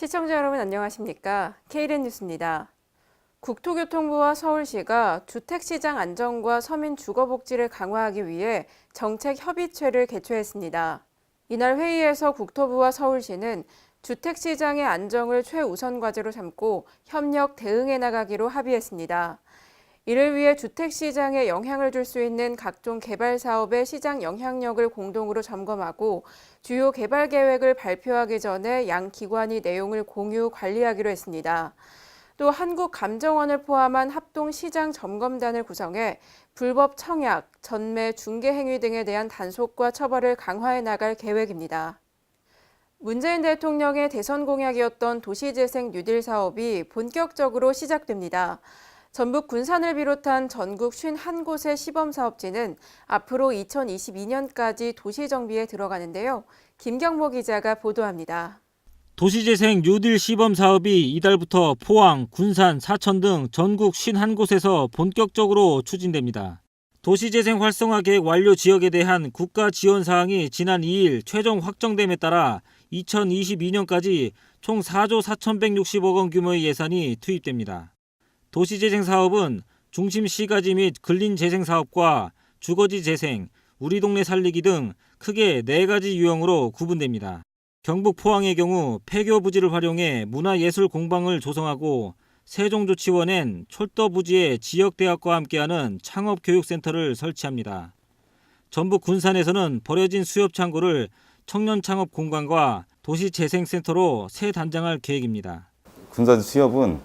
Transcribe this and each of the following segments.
시청자 여러분 안녕하십니까? KLN 뉴스입니다. 국토교통부와 서울시가 주택시장 안정과 서민 주거복지를 강화하기 위해 정책협의체를 개최했습니다. 이날 회의에서 국토부와 서울시는 주택시장의 안정을 최우선 과제로 삼고 협력 대응해 나가기로 합의했습니다. 이를 위해 주택시장에 영향을 줄 수 있는 각종 개발 사업의 시장 영향력을 공동으로 점검하고 주요 개발 계획을 발표하기 전에 양 기관이 내용을 공유 관리하기로 했습니다. 또 한국감정원을 포함한 합동시장 점검단을 구성해 불법 청약, 전매, 중개 행위 등에 대한 단속과 처벌을 강화해 나갈 계획입니다. 문재인 대통령의 대선 공약이었던 도시재생 뉴딜 사업이 본격적으로 시작됩니다. 전북 군산을 비롯한 전국 51곳의 시범사업지는 앞으로 2022년까지 도시정비에 들어가는데요. 김경모 기자가 보도합니다. 도시재생 뉴딜 시범 사업이 이달부터 포항, 군산, 사천 등 전국 51곳에서 본격적으로 추진됩니다. 도시재생 활성화 계획 완료 지역에 대한 국가 지원 사항이 지난 2일 최종 확정됨에 따라 2022년까지 총 4조 4,160억 원 규모의 예산이 투입됩니다. 도시재생 사업은 중심 시가지 및 근린재생 사업과 주거지 재생, 우리 동네 살리기 등 크게 4가지 유형으로 구분됩니다. 경북 포항의 경우 폐교 부지를 활용해 문화예술 공방을 조성하고 세종조치원엔 철도 부지에 지역대학과 함께하는 창업교육센터를 설치합니다. 전북 군산에서는 버려진 수협 창고를 청년창업 공간과 도시재생센터로 새 단장할 계획입니다. 군산 수협은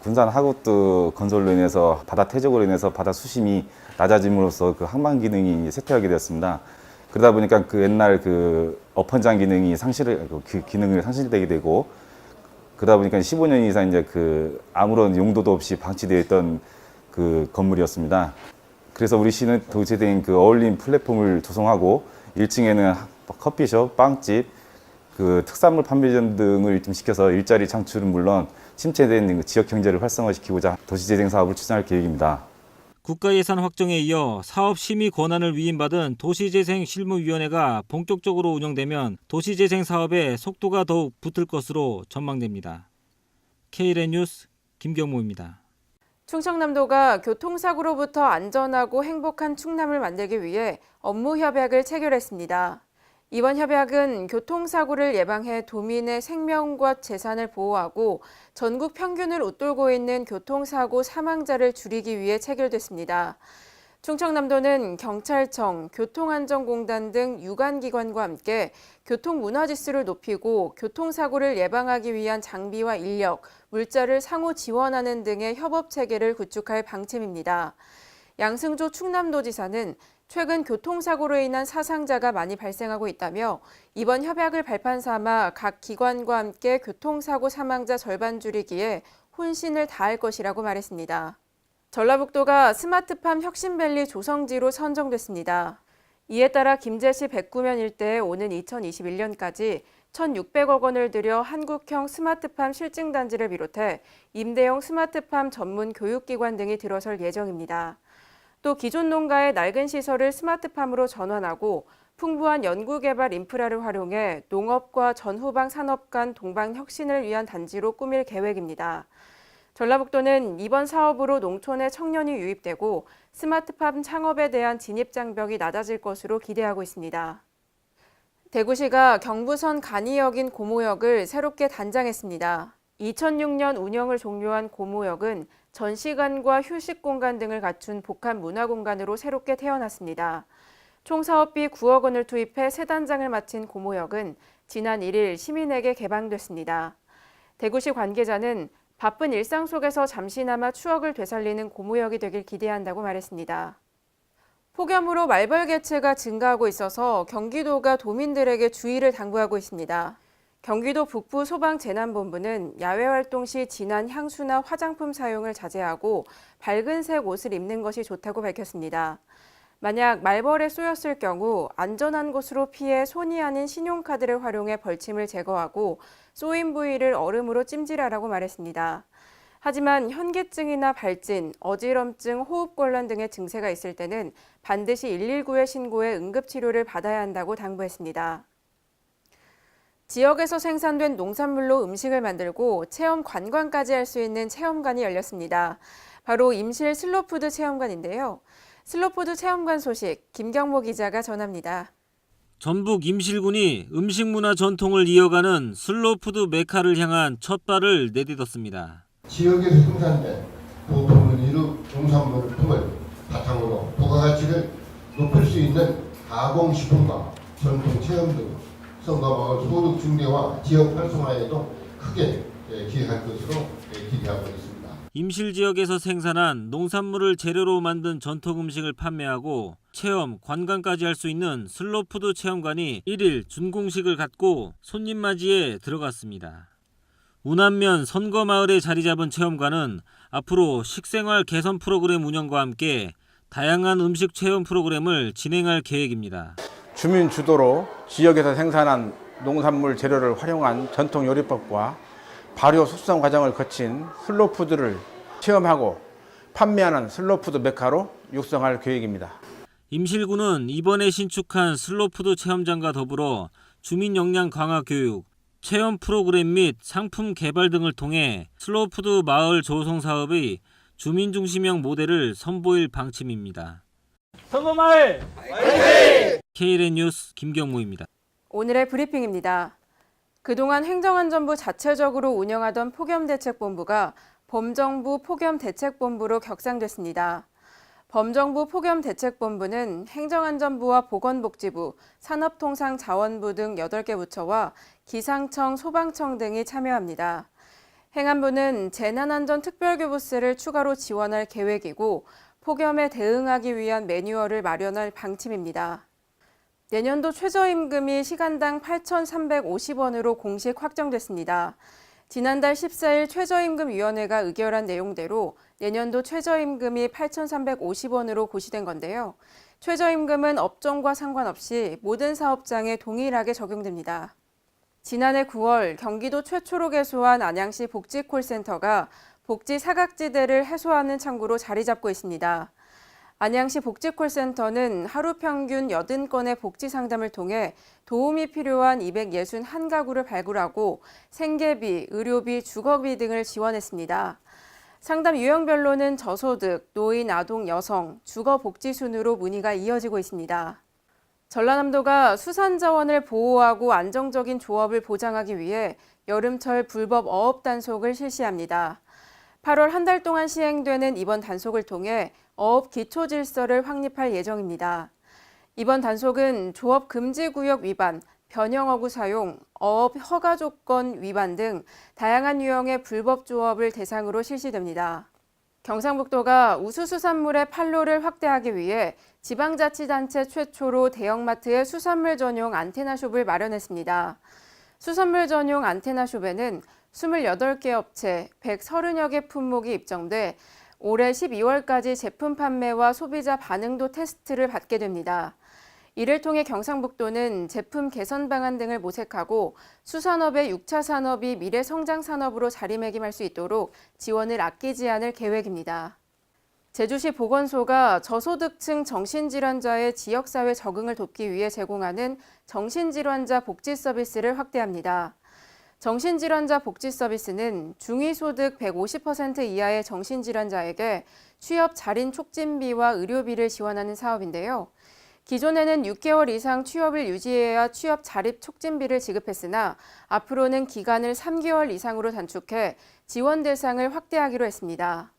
군산 하구트 건설로 인해서 바다 퇴적으로 인해서 바다 수심이 낮아짐으로써 항만 기능이 쇠퇴하게 되었습니다. 그러다 보니까 옛날 어펀장 기능이 기능을 상실되게 되고, 그러다 보니까 15년 이상 이제 아무런 용도도 없이 방치되어 있던 건물이었습니다. 그래서 우리 시는 도시재생 어울림 플랫폼을 조성하고 1층에는 커피숍, 빵집, 특산물 판매점 등을 좀 시켜서 일자리 창출은 물론 침체된 지역 경제를 활성화시키고자 도시재생 사업을 추진할 계획입니다. 국가 예산 확정에 이어 사업 심의 권한을 위임받은 도시재생 실무위원회가 본격적으로 운영되면 도시재생 사업에 속도가 더욱 붙을 것으로 전망됩니다. KLN 뉴스 김경모입니다. 충청남도가 교통사고로부터 안전하고 행복한 충남을 만들기 위해 업무 협약을 체결했습니다. 이번 협약은 교통사고를 예방해 도민의 생명과 재산을 보호하고 전국 평균을 웃돌고 있는 교통사고 사망자를 줄이기 위해 체결됐습니다. 충청남도는 경찰청, 교통안전공단 등 유관기관과 함께 교통문화지수를 높이고 교통사고를 예방하기 위한 장비와 인력, 물자를 상호 지원하는 등의 협업체계를 구축할 방침입니다. 양승조 충남도지사는 최근 교통사고로 인한 사상자가 많이 발생하고 있다며 이번 협약을 발판 삼아 각 기관과 함께 교통사고 사망자 절반 줄이기에 혼신을 다할 것이라고 말했습니다. 전라북도가 스마트팜 혁신밸리 조성지로 선정됐습니다. 이에 따라 김제시 백구면 일대에 오는 2021년까지 1,600억 원을 들여 한국형 스마트팜 실증단지를 비롯해 임대형 스마트팜 전문 교육기관 등이 들어설 예정입니다. 또 기존 농가의 낡은 시설을 스마트팜으로 전환하고 풍부한 연구개발 인프라를 활용해 농업과 전후방 산업 간 동방 혁신을 위한 단지로 꾸밀 계획입니다. 전라북도는 이번 사업으로 농촌에 청년이 유입되고 스마트팜 창업에 대한 진입 장벽이 낮아질 것으로 기대하고 있습니다. 대구시가 경부선 간이역인 고모역을 새롭게 단장했습니다. 2006년 운영을 종료한 고모역은 전시관과 휴식 공간 등을 갖춘 복합 문화공간으로 새롭게 태어났습니다. 총 사업비 9억 원을 투입해 새 단장을 마친 고모역은 지난 1일 시민에게 개방됐습니다. 대구시 관계자는 바쁜 일상 속에서 잠시나마 추억을 되살리는 고모역이 되길 기대한다고 말했습니다. 폭염으로 말벌 개체가 증가하고 있어서 경기도가 도민들에게 주의를 당부하고 있습니다. 경기도 북부소방재난본부는 야외활동 시 진한 향수나 화장품 사용을 자제하고 밝은 색 옷을 입는 것이 좋다고 밝혔습니다. 만약 말벌에 쏘였을 경우 안전한 곳으로 피해 손이 아닌 신용카드를 활용해 벌침을 제거하고 쏘인 부위를 얼음으로 찜질하라고 말했습니다. 하지만 현기증이나 발진, 어지럼증, 호흡곤란 등의 증세가 있을 때는 반드시 119에 신고해 응급치료를 받아야 한다고 당부했습니다. 지역에서 생산된 농산물로 음식을 만들고 체험 관광까지 할 수 있는 체험관이 열렸습니다. 바로 임실 슬로푸드 체험관인데요. 슬로푸드 체험관 소식 김경모 기자가 전합니다. 전북 임실군이 음식문화 전통을 이어가는 슬로푸드 메카를 향한 첫 발을 내딛었습니다. 지역에서 생산된 고품질 이루 농산물을 바탕으로 부가가치를 높일 수 있는 가공식품과 전통 체험 등 성과마을 소득 증대와 지역 활성화에도 크게 기여할 것으로 기대하고 있습니다. 임실 지역에서 생산한 농산물을 재료로 만든 전통 음식을 판매하고 체험, 관광까지 할 수 있는 슬로푸드 체험관이 1일 준공식을 갖고 손님 맞이에 들어갔습니다. 운암면 선거마을에 자리 잡은 체험관은 앞으로 식생활 개선 프로그램 운영과 함께 다양한 음식 체험 프로그램을 진행할 계획입니다. 주민 주도로 지역에서 생산한 농산물 재료를 활용한 전통 요리법과 발효 숙성 과정을 거친 슬로푸드를 체험하고 판매하는 슬로푸드 메카로 육성할 계획입니다. 임실군은 이번에 신축한 슬로푸드 체험장과 더불어 주민 역량 강화 교육, 체험 프로그램 및 상품 개발 등을 통해 슬로푸드 마을 조성 사업의 주민 중심형 모델을 선보일 방침입니다. 선거마을 화이팅! KLN 뉴스 김경모입니다. 오늘의 브리핑입니다. 그동안 행정안전부 자체적으로 운영하던 폭염대책본부가 범정부 폭염대책본부로 격상됐습니다. 범정부 폭염대책본부는 행정안전부와 보건복지부, 산업통상자원부 등 8개 부처와 기상청, 소방청 등이 참여합니다. 행안부는 재난안전특별교부세를 추가로 지원할 계획이고 폭염에 대응하기 위한 매뉴얼을 마련할 방침입니다. 내년도 최저임금이 시간당 8,350원으로 공식 확정됐습니다. 지난달 14일 최저임금위원회가 의결한 내용대로 내년도 최저임금이 8,350원으로 고시된 건데요. 최저임금은 업종과 상관없이 모든 사업장에 동일하게 적용됩니다. 지난해 9월 경기도 최초로 개소한 안양시 복지콜센터가 복지 사각지대를 해소하는 창구로 자리 잡고 있습니다. 안양시 복지콜센터는 하루 평균 80건의 복지 상담을 통해 도움이 필요한 261가구를 발굴하고 생계비, 의료비, 주거비 등을 지원했습니다. 상담 유형별로는 저소득, 노인, 아동, 여성, 주거복지 순으로 문의가 이어지고 있습니다. 전라남도가 수산자원을 보호하고 안정적인 조업을 보장하기 위해 여름철 불법 어업 단속을 실시합니다. 8월 한 달 동안 시행되는 이번 단속을 통해 어업 기초 질서를 확립할 예정입니다. 이번 단속은 조업 금지 구역 위반, 변형 어구 사용, 어업 허가 조건 위반 등 다양한 유형의 불법 조업을 대상으로 실시됩니다. 경상북도가 우수수산물의 판로를 확대하기 위해 지방자치단체 최초로 대형마트에 수산물 전용 안테나숍을 마련했습니다. 수산물 전용 안테나숍에는 28개 업체, 130여 개 품목이 입점돼 올해 12월까지 제품 판매와 소비자 반응도 테스트를 받게 됩니다. 이를 통해 경상북도는 제품 개선 방안 등을 모색하고 수산업의 6차 산업이 미래 성장 산업으로 자리매김할 수 있도록 지원을 아끼지 않을 계획입니다. 제주시 보건소가 저소득층 정신질환자의 지역사회 적응을 돕기 위해 제공하는 정신질환자 복지 서비스를 확대합니다. 정신질환자 복지 서비스는 중위소득 150% 이하의 정신질환자에게 취업 자린 촉진비와 의료비를 지원하는 사업인데요. 기존에는 6개월 이상 취업을 유지해야 취업 자립 촉진비를 지급했으나 앞으로는 기간을 3개월 이상으로 단축해 지원 대상을 확대하기로 했습니다.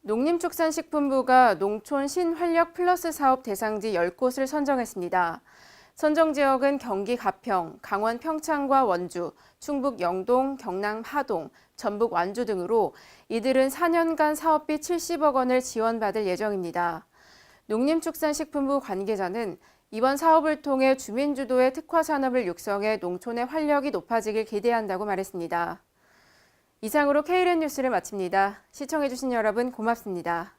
농림축산식품부가 농촌 신활력 플러스 사업 대상지 10곳을 선정했습니다. 선정 지역은 경기 가평, 강원 평창과 원주, 충북 영동, 경남 하동, 전북 완주 등으로 이들은 4년간 사업비 70억 원을 지원받을 예정입니다. 농림축산식품부 관계자는 이번 사업을 통해 주민주도의 특화산업을 육성해 농촌의 활력이 높아지길 기대한다고 말했습니다. 이상으로 KLN 뉴스를 마칩니다. 시청해주신 여러분 고맙습니다.